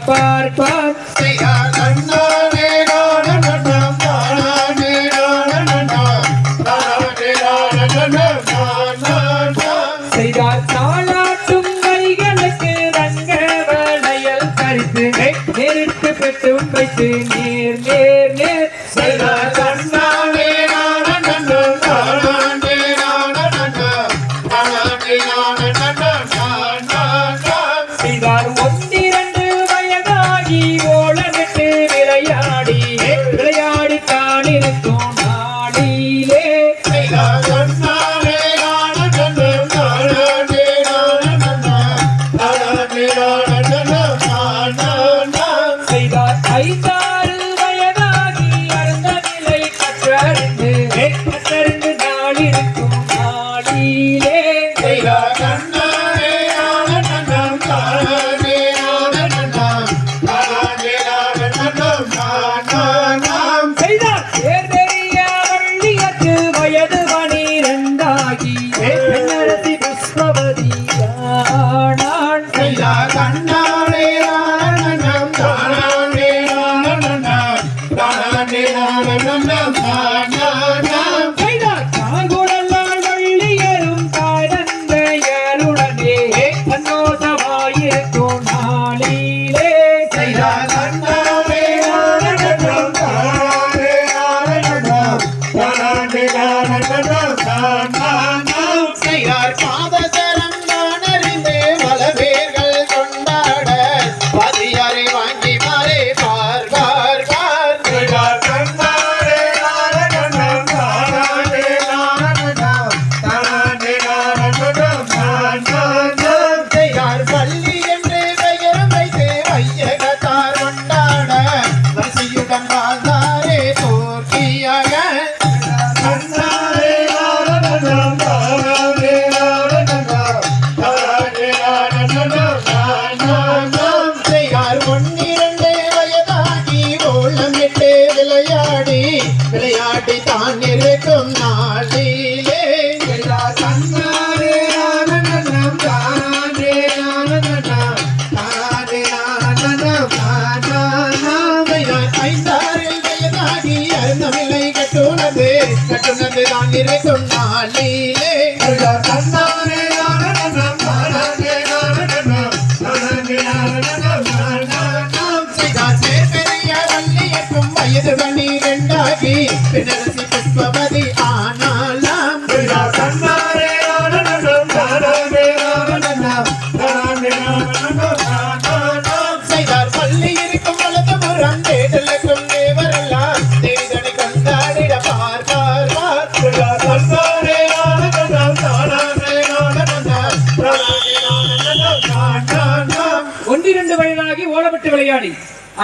பார் பார் செய்தார் தாளாட்டும் கைகளுக்கு ரங்க வளையல் கரித்து நேரிட்டு பெற்று வைத்து நேர் நேர் நேர் செய்தார் செய்தார் ஒன்றிரண்டு வயதாகி ஓலமிட்டு விளையாடி விளையாடி தானிருக்கும் நாளிலே செய்தார் ஐந்தாறு வயதாகி அறந்த நிலை கற்றறிந்து நாளிருக்கும் நாளிலே செய்தார் தேர்தெறிய வள்ளியத்து வயது 12 பெண்ணரசி புஷ்பவதியானான் செய்தார் தாங்குடலால் வள்ளியரும் தாழந்தையருடனே சந்தோஷமாயிருக்கும் நாளிலே செய்தார் பாதசரம் நான் அறிந்து பல பேர்கள் கொண்டாட பதியாரை வாங்கி மாறே பார் பார் பார் பள்ளி என்று பெயரும் வைத்து வையகத்தார் கொண்டாட வசியுடன் வாழ்ந்தாரே போர்த்தியாக விளையாடி தான் இருக்கும் நாளிலே ஐந்தாறில் வயதாகி அருந்தமில்லை கட்டுனது தான் இருக்கும் நாளிலே வயது 12 பெண்ணரசி புஷ்பவதி ஆனாலாம் செய்தார் பள்ளி இருக்கும் வளர்த்த முறம் தேடலுக்கும் தேவரெல்லாம் தேடிதனை கொண்டாடிட பார் பார் ஒன்றிரண்டு வயதாகி ஓலமிட்டு விளையாடி